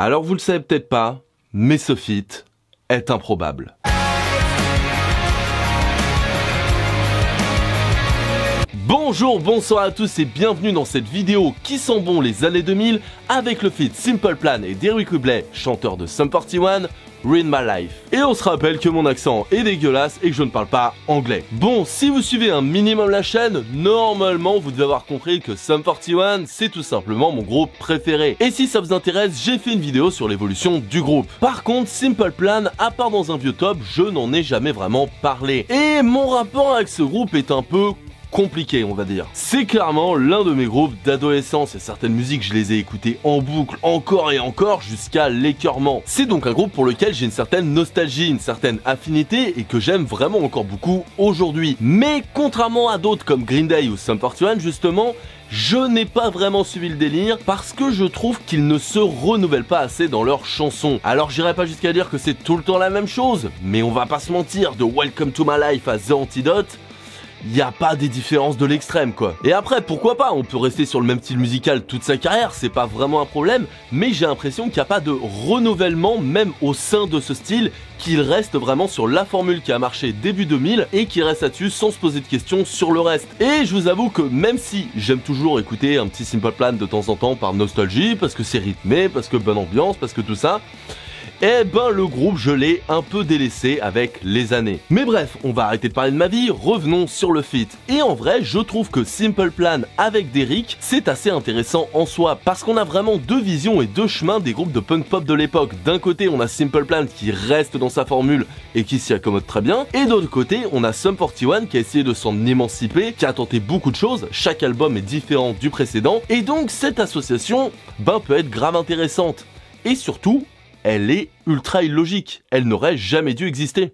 Alors vous le savez peut-être pas, mais ce feat est improbable. Bonjour, bonsoir à tous et bienvenue dans cette vidéo qui sent bon les années 2000 avec le feat Simple Plan et Deryck Whibley, chanteur de Sum 41, Ruin My Life. Et on se rappelle que mon accent est dégueulasse et que je ne parle pas anglais. Bon, si vous suivez un minimum la chaîne, normalement vous devez avoir compris que Sum 41 c'est tout simplement mon groupe préféré. Et si ça vous intéresse, j'ai fait une vidéo sur l'évolution du groupe. Par contre, Simple Plan, à part dans un vieux top, je n'en ai jamais vraiment parlé. Et mon rapport avec ce groupe est un peu compliqué, on va dire. C'est clairement l'un de mes groupes d'adolescence et certaines musiques je les ai écoutées en boucle encore et encore jusqu'à l'écœurement. C'est donc un groupe pour lequel j'ai une certaine nostalgie, une certaine affinité et que j'aime vraiment encore beaucoup aujourd'hui. Mais contrairement à d'autres comme Green Day ou Sum 41 justement, je n'ai pas vraiment suivi le délire parce que je trouve qu'ils ne se renouvellent pas assez dans leurs chansons. Alors j'irai pas jusqu'à dire que c'est tout le temps la même chose, mais on va pas se mentir, de Welcome to My Life à The Antidote, y a pas des différences de l'extrême quoi. Et après pourquoi pas, on peut rester sur le même style musical toute sa carrière, c'est pas vraiment un problème, mais j'ai l'impression qu'il n'y a pas de renouvellement même au sein de ce style, qu'il reste vraiment sur la formule qui a marché début 2000 et qui reste là-dessus sans se poser de questions sur le reste. Et je vous avoue que même si j'aime toujours écouter un petit Simple Plan de temps en temps par nostalgie, parce que c'est rythmé, parce que bonne ambiance, parce que tout ça, eh ben le groupe je l'ai un peu délaissé avec les années. Mais bref, on va arrêter de parler de ma vie, revenons sur le feat. Et en vrai, je trouve que Simple Plan avec Deryck, c'est assez intéressant en soi, parce qu'on a vraiment deux visions et deux chemins des groupes de punk pop de l'époque. D'un côté, on a Simple Plan qui reste dans sa formule et qui s'y accommode très bien, et de l'autre côté, on a Sum 41 qui a essayé de s'en émanciper, qui a tenté beaucoup de choses, chaque album est différent du précédent, et donc cette association, peut être grave intéressante. Et surtout, elle est ultra illogique, elle n'aurait jamais dû exister.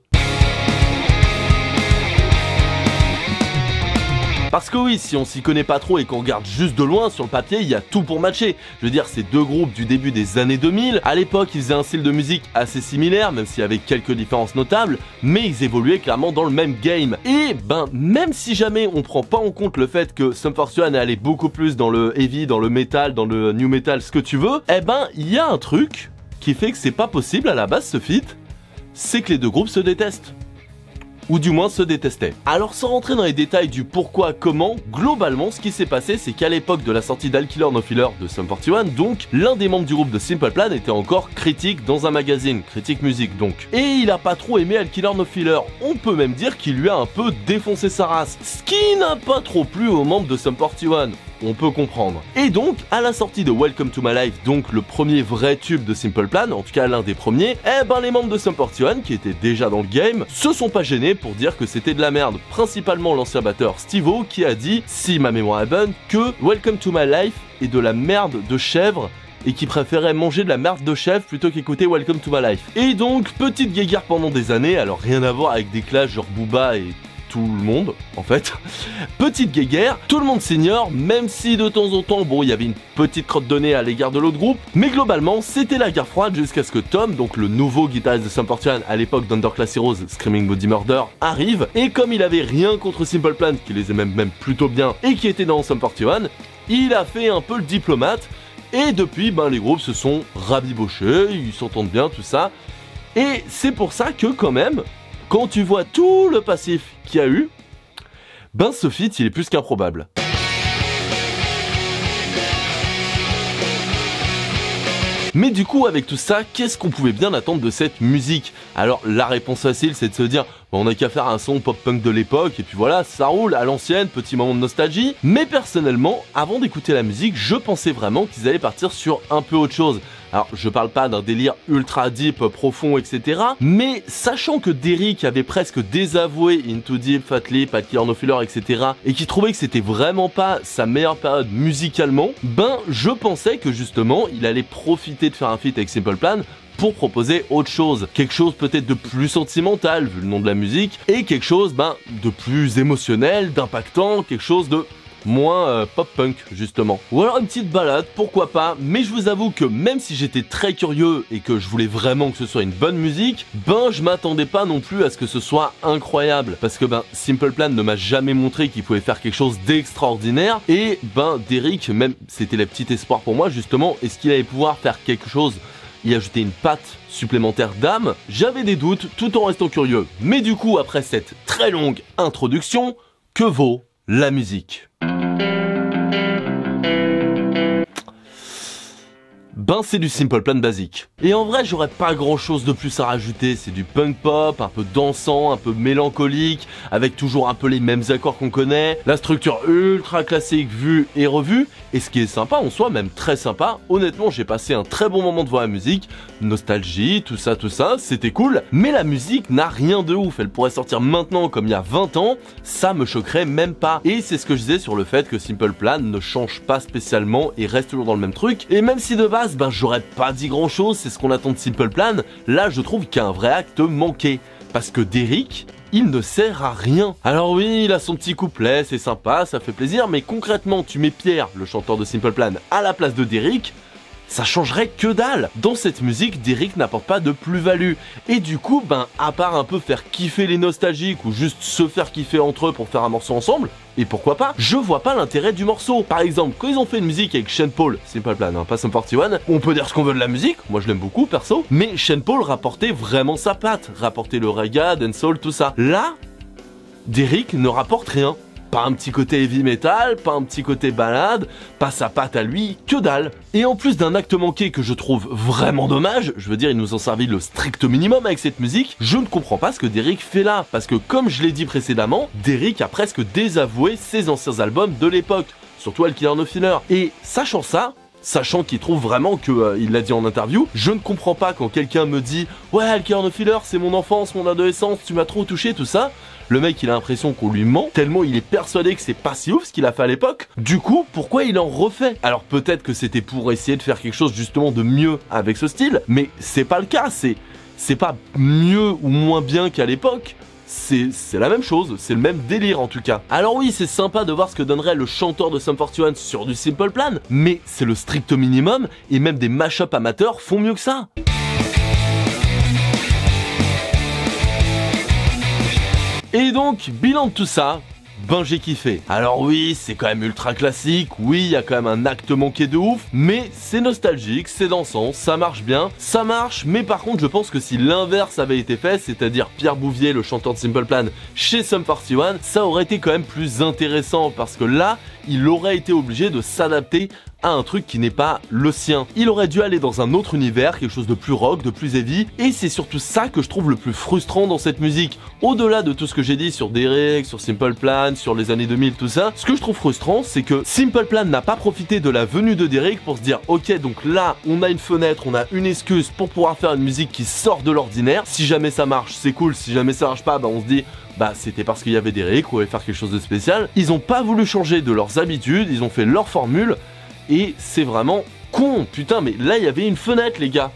Parce que oui, si on s'y connaît pas trop et qu'on regarde juste de loin, sur le papier, il y a tout pour matcher. Je veux dire, ces deux groupes du début des années 2000, à l'époque, ils faisaient un style de musique assez similaire, même s'il y avait quelques différences notables, mais ils évoluaient clairement dans le même game. Et même si jamais on prend pas en compte le fait que Sum 41 est allé beaucoup plus dans le heavy, dans le metal, dans le new metal, ce que tu veux, il y a un truc qui fait que c'est pas possible à la base ce feat, c'est que les deux groupes se détestent. Ou du moins se détestaient. Alors sans rentrer dans les détails du pourquoi, comment, globalement ce qui s'est passé c'est qu'à l'époque de la sortie d'All Killer No Filler de Sum 41, donc l'un des membres du groupe de Simple Plan était encore critique dans un magazine, Critique Musique donc. Et il a pas trop aimé All Killer No Filler, on peut même dire qu'il lui a un peu défoncé sa race, ce qui n'a pas trop plu aux membres de Sum 41. On peut comprendre. Et donc, à la sortie de Welcome to My Life, donc le premier vrai tube de Simple Plan, en tout cas l'un des premiers, les membres de Sum 41, qui étaient déjà dans le game, se sont pas gênés pour dire que c'était de la merde. Principalement l'ancien batteur Steve-O qui a dit, si ma mémoire est bonne, que Welcome to My Life est de la merde de chèvre et qui préférait manger de la merde de chèvre plutôt qu'écouter Welcome to My Life. Et donc, petite guéguerre pendant des années, alors rien à voir avec des clashs genre Booba et tout le monde en fait. Petite guéguerre, tout le monde s'ignore, même si de temps en temps, il y avait une petite crotte de nez à l'égard de l'autre groupe, mais globalement, c'était la guerre froide jusqu'à ce que Tom, donc le nouveau guitariste de Sum 41 à l'époque d'Underclass Heroes, Screaming Bloody Murder, arrive, et comme il avait rien contre Simple Plan, qui les aimait même plutôt bien, et qui était dans Sum 41, il a fait un peu le diplomate, et depuis, les groupes se sont rabibochés, ils s'entendent bien, tout ça, et c'est pour ça que quand même, quand tu vois tout le passif qu'il y a eu, ce feat il est plus qu'improbable. Mais du coup, avec tout ça, qu'est-ce qu'on pouvait bien attendre de cette musique? Alors, la réponse facile, c'est de se dire, on n'a qu'à faire un son pop-punk de l'époque, et puis voilà, ça roule, à l'ancienne, petit moment de nostalgie. Mais personnellement, avant d'écouter la musique, je pensais vraiment qu'ils allaient partir sur un peu autre chose. Alors, je parle pas d'un délire ultra deep, profond, etc. Mais sachant que Deryck avait presque désavoué Into Deep, Fat Lip, All Killer No Filler, etc. et qui trouvait que c'était vraiment pas sa meilleure période musicalement, je pensais que justement, il allait profiter de faire un feat avec Simple Plan pour proposer autre chose. Quelque chose peut-être de plus sentimental, vu le nom de la musique, et quelque chose, de plus émotionnel, d'impactant, quelque chose de moins pop-punk justement. Ou alors une petite balade, pourquoi pas, mais je vous avoue que même si j'étais très curieux et que je voulais vraiment que ce soit une bonne musique, je m'attendais pas non plus à ce que ce soit incroyable, parce que Simple Plan ne m'a jamais montré qu'il pouvait faire quelque chose d'extraordinaire, et Deryck, même c'était le petit espoir pour moi justement, est-ce qu'il allait pouvoir faire quelque chose y ajouter une patte supplémentaire d'âme, j'avais des doutes tout en restant curieux. Mais du coup, après cette très longue introduction, que vaut la musique ? Ben c'est du Simple Plan basique. Et en vrai j'aurais pas grand chose de plus à rajouter, c'est du punk pop, un peu dansant, un peu mélancolique, avec toujours un peu les mêmes accords qu'on connaît, la structure ultra classique vue et revue, et ce qui est sympa en soi, même très sympa, honnêtement j'ai passé un très bon moment devant la musique, nostalgie, tout ça, c'était cool, mais la musique n'a rien de ouf, elle pourrait sortir maintenant comme il y a 20 ans, ça me choquerait même pas. Et c'est ce que je disais sur le fait que Simple Plan ne change pas spécialement et reste toujours dans le même truc, et même si de base ben j'aurais pas dit grand chose, c'est ce qu'on attend de Simple Plan, là je trouve qu'il y a un vrai acte manqué, parce que Derrick, il ne sert à rien. Alors oui, il a son petit couplet, c'est sympa, ça fait plaisir, mais concrètement tu mets Pierre, le chanteur de Simple Plan, à la place de Derrick, ça changerait que dalle. Dans cette musique, Derrick n'apporte pas de plus-value. Et du coup, ben, à part un peu faire kiffer les nostalgiques ou juste se faire kiffer entre eux pour faire un morceau ensemble, et pourquoi pas, je vois pas l'intérêt du morceau. Par exemple, quand ils ont fait une musique avec Sean Paul, Simple Plan, hein, pas Sum 41, on peut dire ce qu'on veut de la musique, moi je l'aime beaucoup perso, mais Sean Paul rapportait vraiment sa patte, rapportait le reggae, dancehall, tout ça. Là, Derrick ne rapporte rien. Pas un petit côté heavy metal, pas un petit côté balade, pas sa patte à lui, que dalle. Et en plus d'un acte manqué que je trouve vraiment dommage, je veux dire il nous en servi le strict minimum avec cette musique, je ne comprends pas ce que Derrick fait là, parce que comme je l'ai dit précédemment, Derrick a presque désavoué ses anciens albums de l'époque, surtout Al Killer No Filler. Et sachant ça, sachant qu'il trouve vraiment que, il l'a dit en interview, je ne comprends pas quand quelqu'un me dit « Ouais, Al Killer No Filler, c'est mon enfance, mon adolescence, tu m'as trop touché, tout ça », le mec il a l'impression qu'on lui ment, tellement il est persuadé que c'est pas si ouf ce qu'il a fait à l'époque. Du coup, pourquoi il en refait? Alors peut-être que c'était pour essayer de faire quelque chose justement de mieux avec ce style, mais c'est pas le cas, c'est pas mieux ou moins bien qu'à l'époque. C'est la même chose, c'est le même délire en tout cas. Alors oui, c'est sympa de voir ce que donnerait le chanteur de Sum 41 sur du Simple Plan, mais c'est le strict minimum, et même des mash-up amateurs font mieux que ça. Et donc, bilan de tout ça, ben j'ai kiffé. Alors oui, c'est quand même ultra classique, oui, il y a quand même un acte manqué de ouf, mais c'est nostalgique, c'est dansant, ça marche bien, ça marche, mais par contre je pense que si l'inverse avait été fait, c'est-à-dire Pierre Bouvier, le chanteur de Simple Plan, chez Sum 41, ça aurait été quand même plus intéressant, parce que là, il aurait été obligé de s'adapter à un truc qui n'est pas le sien. Il aurait dû aller dans un autre univers, quelque chose de plus rock, de plus heavy, et c'est surtout ça que je trouve le plus frustrant dans cette musique. Au-delà de tout ce que j'ai dit sur Derrick, sur Simple Plan, sur les années 2000, tout ça, ce que je trouve frustrant, c'est que Simple Plan n'a pas profité de la venue de Derrick pour se dire ok, donc là, on a une fenêtre, on a une excuse pour pouvoir faire une musique qui sort de l'ordinaire. Si jamais ça marche, c'est cool, si jamais ça marche pas, bah on se dit bah c'était parce qu'il y avait Derrick, on allait faire quelque chose de spécial. Ils ont pas voulu changer de leurs habitudes, ils ont fait leur formule, et c'est vraiment con, putain, mais là il y avait une fenêtre les gars.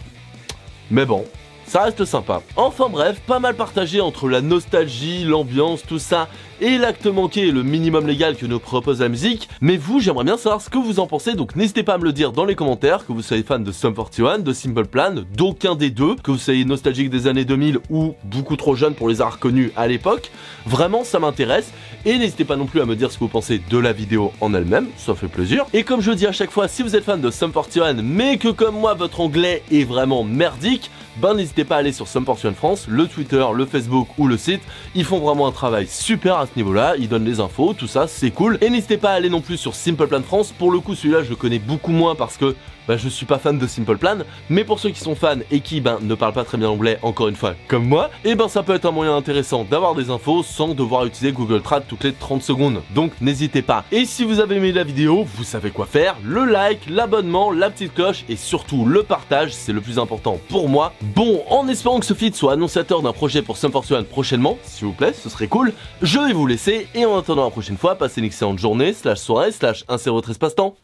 Mais bon, ça reste sympa. Enfin bref, pas mal partagé entre la nostalgie, l'ambiance, tout ça, et l'acte manqué et le minimum légal que nous propose la musique. Mais vous, j'aimerais bien savoir ce que vous en pensez, donc n'hésitez pas à me le dire dans les commentaires, que vous soyez fan de Sum 41, de Simple Plan, d'aucun des deux, que vous soyez nostalgique des années 2000 ou beaucoup trop jeune pour les avoir connus à l'époque. Vraiment, ça m'intéresse. Et n'hésitez pas non plus à me dire ce que vous pensez de la vidéo en elle-même, ça fait plaisir. Et comme je le dis à chaque fois, si vous êtes fan de Sum 41, mais que comme moi, votre anglais est vraiment merdique, ben n'hésitez pas à aller sur Sum 41 France, le Twitter, le Facebook ou le site. Ils font vraiment un travail super à ce niveau-là, ils donnent les infos, tout ça, c'est cool. Et n'hésitez pas à aller non plus sur Simple Plan France. Pour le coup, celui-là, je le connais beaucoup moins parce que je suis pas fan de Simple Plan, mais pour ceux qui sont fans et qui ne parlent pas très bien anglais, encore une fois, comme moi, et ça peut être un moyen intéressant d'avoir des infos sans devoir utiliser Google Trad toutes les 30 secondes. Donc n'hésitez pas. Et si vous avez aimé la vidéo, vous savez quoi faire, le like, l'abonnement, la petite cloche et surtout le partage, c'est le plus important pour moi. Bon, en espérant que ce feed soit annonciateur d'un projet pour Sum 41 prochainement, s'il vous plaît, ce serait cool, je vais vous laisser et en attendant la prochaine fois, passez une excellente journée, /soirée, /103 passe-temps.